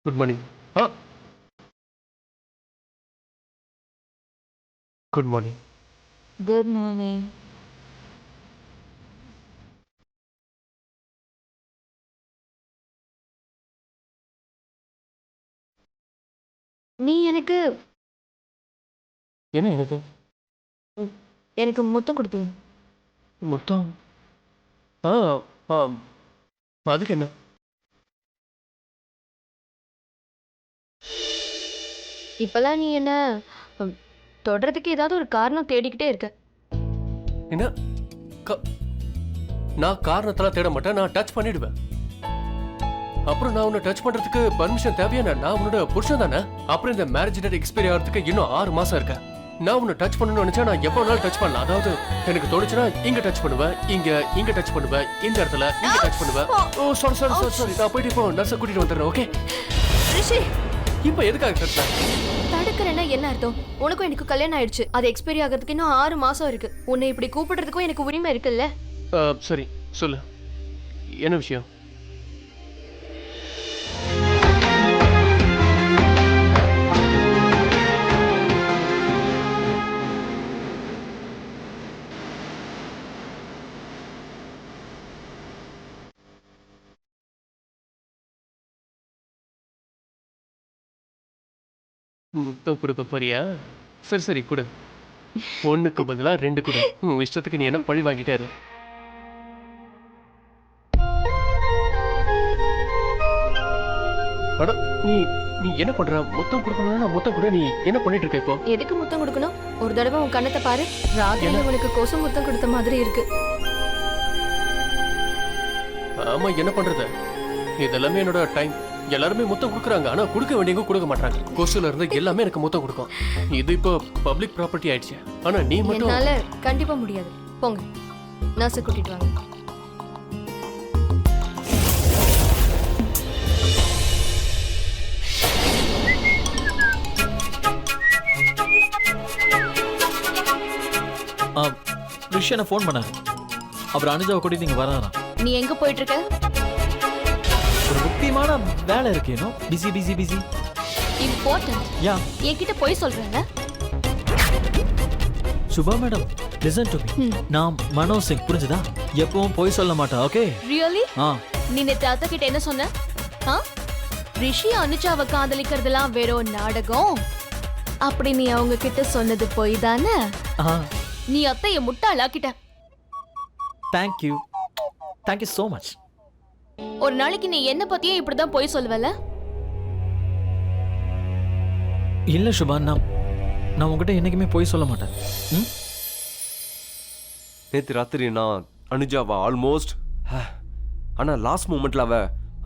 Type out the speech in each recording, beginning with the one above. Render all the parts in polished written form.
Good morning. ஆ good morning. Good morning. நீ எனக்கு என்ன எனக்கு எனக்கு முத்தம் கொடுத்தீங்க. மொத்தம்? ஆ ஆ அதுக்கு என்ன? இப்பெல்லாம் நீ என்ன ம், தொடர்றதுக்கு ஏதாவது ஒரு காரணம் தேடிக்கிட்டே இருக்க. என்ன க- நான் காரணத்தெல்லாம் தேட மாட்டேன். நான் டச் பண்ணிடுவேன். அப்புறம் நான் உன்னை டச் பண்றதுக்கு பர்மிஷன் தேவையான நான் உன்னோட புருஷன் தானே. அப்புறம் இந்த மேரேஜ் டேட் எக்ஸ்பைரி ஆகிறதுக்கு இன்னும் 6 மாசம் இருக்கு. நான் உன்னை டச் பண்ணணும்னு நினைச்சா நான் எப்போ வேணாலும் டச் பண்ணலாம். அதாவது எனக்கு தோணுச்சுன்னா இங்க டச் பண்ணுவேன், இங்க டச் பண்ணுவேன், இந்த இடத்துல இங்க டச் பண்ணுவேன். ஓ சாரி சாரி சாரி சாரி. நான் போயிட்டு இப்போ நர்ஸை கூட்டிட்டு வந்துடுறேன். ஓகே? ரிஷி, இப்போ எதுக்காக கத்துறேன்? தடுக்கிறேன்னா என்ன அர்த்தம்? உனக்கும் எனக்கு கல்யாணம் ஆயிடுச்சு. அது எக்ஸ்பைரி ஆகிறதுக்கு இன்னும் 6 மாசம் இருக்கு. உன்னை இப்படி கூப்பிடுறதுக்கும் எனக்கு உரிமை இருக்குல்ல? சரி சொல்லு, என்ன விஷயம்? முத்தம் கொடுக்க போறியா? சரி சரி கொடு. ஒண்ணுக்கு பதிலா 2 கொடு. உன் இஷ்டத்துக்கு நீ என்ன பழி வாங்கிட்டே இரு. அட, நீ நீ என்ன பண்ற? முத்தம் கொடுக்கணும்னா நான் முத்தம் கொடு. நீ என்ன பண்ணிட்டு இருக்க இப்போ? எதுக்கு முத்தம் கொடுக்கணும்? ஒரு தடவை உன் கண்ணத்தை பாரு. ராத்திரியில உனக்கு கொசு முத்தம் கொடுத்த மாதிரி இருக்கு. ஆமா, என்ன பண்றது? இதெல்லாமே என்னோட டைம். எல்லாருமே முத்தம் கொடுக்குறாங்க, ஆனா கொடுக்க வேண்டியவங்க கொடுக்க மாட்டாங்க. கொசுல இருந்து எல்லாமே எனக்கு முத்தம் கொடுக்கும். இது இப்போ பப்ளிக் ப்ராப்பர்ட்டி ஆயிடுச்சு. ஆனா நீ மட்டும் என்னால கண்டிப்பா முடியாது. போங்க, நர்ஸை கூட்டிட்டு வாங்க. ரிஷியனை ஃபோன் பண்ணாரு. அப்புறம் அனுஜாவை கூட்டிட்டு இங்க வராராம். நீ எங்க போயிட்டு இருக்க? ஒரு முக்கியமான வேலை இருக்கு. ஏனோ busy busy busy. Important. Yeah என்கிட்ட போய் சொல்றேன்ல. Subha madam, listen to me. நான் மனோஜ் சிங், புரிஞ்சுதா? எப்பவும் போய் சொல்ல மாட்டேன். ஓகே? ரியலி? ஆ நீ நேத்து அத்தை கிட்ட என்ன சொன்ன? ஆ? ரிஷி அனுஜாவை காதலிக்கிறதெல்லாம் வெறும் நாடகம் அப்படி நீ அவங்க கிட்ட சொன்னது போய் தானே? ஆ நீ அத்தைய முட்டாளாக்கிட்ட. Thank you so much. ஒரு நாளைக்கு நீ என்ன பத்தியே இப்படிதான் போய் சொல்லுவல? இல்ல சுபா, நான் உங்ககிட்ட என்னைக்குமே போய் சொல்ல மாட்டேன். ம்? நேற்று ராத்திரி நான் அனுஜாவா ஆல்மோஸ்ட். ஆனால் லாஸ்ட் மூமெண்ட்ல அவ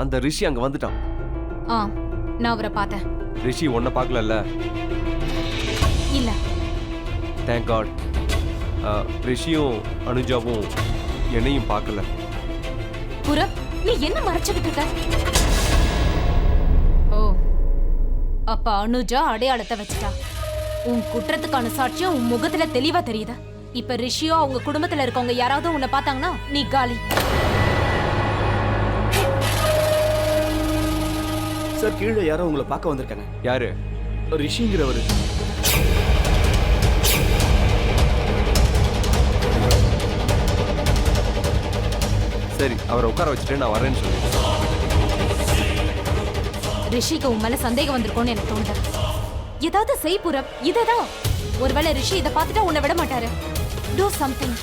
அந்த ரிஷி அங்கே வந்துட்டான். ஆ, நான் அவரை பார்த்தேன். ரிஷி ஒன்றை பார்க்கலல்ல? இல்ல. Thank God. ரிஷியும் அனுஜாவும் என்னையும் பார்க்கல. புற, நீ என்ன மறைச்சுக்கிட்டு இருக்க? ஓ, அப்ப அனுஜா அடையாளத்தை வச்சுட்டா. உன் குற்றத்துக்கான சாட்சியம் உன் முகத்துல தெளிவா தெரியுது. இப்ப ரிஷியோ அவங்க குடும்பத்துல இருக்கவங்க யாராவது உன்னை பார்த்தாங்கன்னா நீ காலி. சார், கீழே யாரோ உங்களை பார்க்க வந்திருக்காங்க. யாரு? ரிஷிங்கிறவரு. சரி, அவரை உட்கார வச்சுட்டு நான் வரேன்னு சொல்லி. ரிஷிக்கு உன் மேல சந்தேகம் வந்திருக்கும்னு எனக்கு தோணுது. ஏதாவது செய் புறம். இததான். ஒருவேளை ரிஷி இதை பார்த்துட்டா உன்னை விட மாட்டாரு. Do something.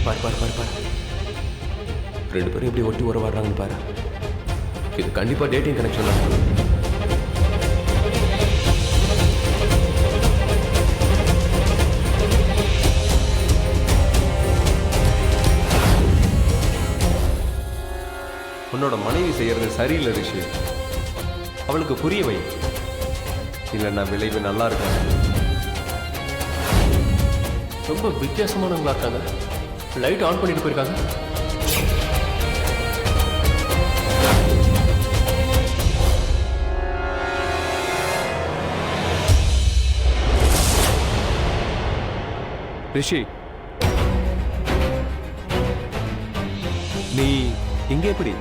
பாரு பாரு பாரு பாரு, 2 பேரும் எப்படி ஒட்டி உறவாடுறாங்கன்னு பாரு. இது கண்டிப்பா டேட்டிங் கனெக்ஷன் தான். உன்னோட மனைவி செய்யறது சரியில்லை ரிஷி. அவளுக்கு புரிய வை. இல்லைன்னா விளைவு நல்லா இருக்கும். ரொம்ப வித்தியாசமானவங்களா இருக்காங்க. லைட் ஆன் பண்ணிட்டு போயிருக்காங்க. ரிஷி, நீ இங்க எப்படி?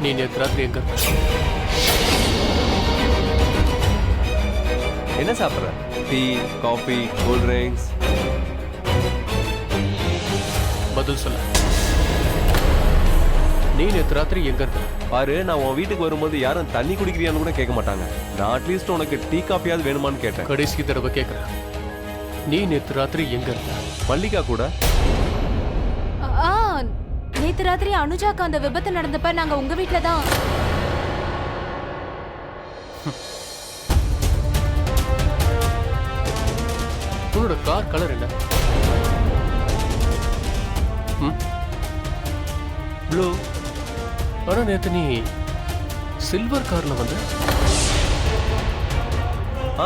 நீ நேற்று ராத்திரி எங்க இருந்த? என்ன சாப்பிட்ற? Tea, coffee, cool drinks? பதில் சொல்ல. நீ நேற்று ராத்திரி எங்க இருந்த? பாரு, நான் உன் வீட்டுக்கு வரும்போது யாரும் தண்ணி குடிக்கிறியான்னு கூட கேட்க மாட்டாங்க. நான் அட்லீஸ்ட் உனக்கு டீ காஃபியாவது வேணுமான்னு கேட்டேன். கடைசி தடவை கேட்கிறேன். நீ நேற்று ராத்திரி எங்க இருந்த? மல்லிகா கூட. ஆ, நேத்து ராத்திரி அனுஜாக்கு அந்த விபத்து நடந்தப்ப நாங்க உங்க வீட்ல தான். உன்னோட கார் கலர் என்ன? ப்ளூ. ஆனா நேத்து நீ சில்வர் கார்ல வந்த.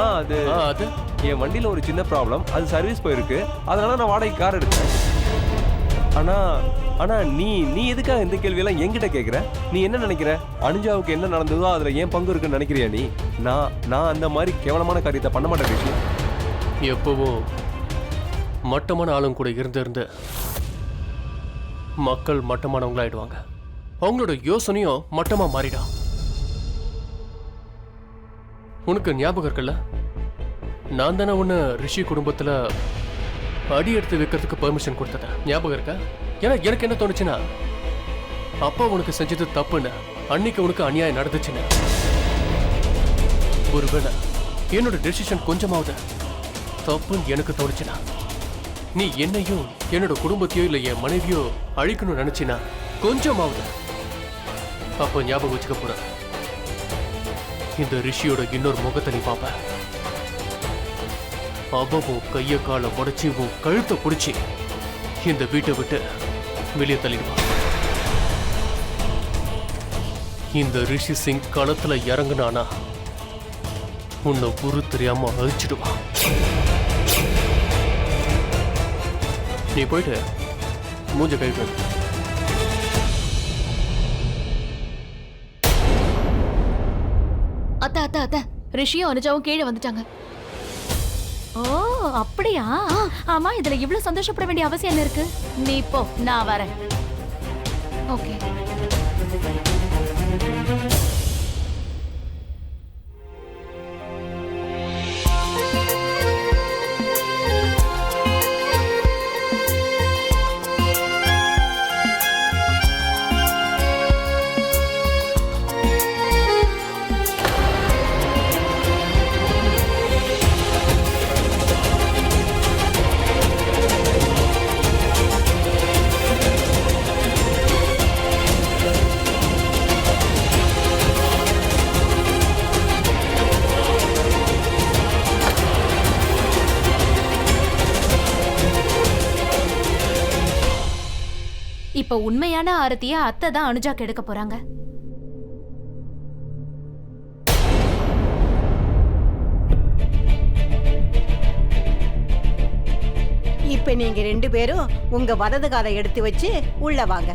அது அது என் வண்டியில ஒரு சின்ன ப்ராப்ளம். அது சர்வீஸ் போயிருக்கு. அதனால நான் வாடகை கார் எடுத்தேன். ஆனா நீ நீ எதுக்காக இந்த கேள்வியெல்லாம் என்கிட்ட கேட்குற? நீ என்ன நினைக்கிற? அனுஜாவுக்கு என்ன நடந்ததோ அதுல ஏன் பங்கு இருக்குன்னு நினைக்கிறியா நீ? நான் அந்த மாதிரி கேவலமான காரியத்தை பண்ண மாட்டேன் ரிஷி. எப்பவும் மட்டமான ஆளுங்க கூட இருந்து மக்கள் மட்டமானவங்களாயிடுவாங்க. அவங்களோட யோசனையும் மட்டமா மாறிடும். உனக்கு ஞாபகம் இருக்குல்ல, நான் தானே உன்னை ரிஷி குடும்பத்துல அடி எடுத்து வைக்கிறதுக்கு பெர்மிஷன் கொடுத்தத ஞாபகம் இருக்கா? ஏன்னா எனக்கு என்ன தோணுச்சுன்னா, அப்பா உனக்கு செஞ்சது தப்புன்னு, அன்னைக்கு உனக்கு அநியாயம் நடந்துச்சுன்னு. ஒருவேளை என்னோட டெசிஷன் கொஞ்சமாவது தப்புன்னு எனக்கு தோணுச்சுன்னா, நீ என்னையும் என்னோட குடும்பத்தையோ இல்லை என் மனைவியோ அழிக்கணும்னு நினைச்சினா கொஞ்சமாவது அப்போ ஞாபகம் வச்சுக்க போற, இந்த ரிஷியோட இன்னொரு முகத்தை நீ பாப்ப. அவவும் கைய காலை உடைச்சி உன் கழுத்தை பிடிச்சி இந்த வீட்டை விட்டு வெளியே தள்ளிடுவான். இந்த ரிஷி சிங் களத்துல இறங்குனானா உன்னை உரு தெரியாம அழிச்சிடுவான். நீ போயிட்டு மூஞ்ச கை கழு. அத்த ரிஷியும் அனுஜாவும் கீழே வந்துட்டாங்க. ஓ அப்படியா? ஆமா, இதுல இவ்வளவு சந்தோஷப்பட வேண்டிய அவசியம் என்ன இருக்கு? நீ போ, நான் வரேன். ஓகே. இப்ப உண்மையான ஆரத்திய அத்தை தான் அனுஜாக்கு எடுக்க போறாங்க. இப்ப நீங்க ரெண்டு பேரும் உங்க வலது காலை எடுத்து வச்சு உள்ள வாங்க.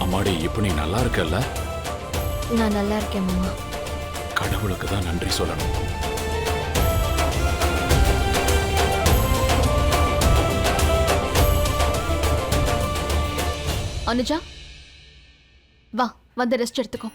அம்மாடி, இப்ப நீ நல்லா இருக்கல்ல? நான் நல்லா இருக்கேன் மாமா. கடவுளுக்கு தான் நன்றி சொல்லணும். அனுஜா, வா, வந்து ரெஸ்ட் எடுத்துக்கோ.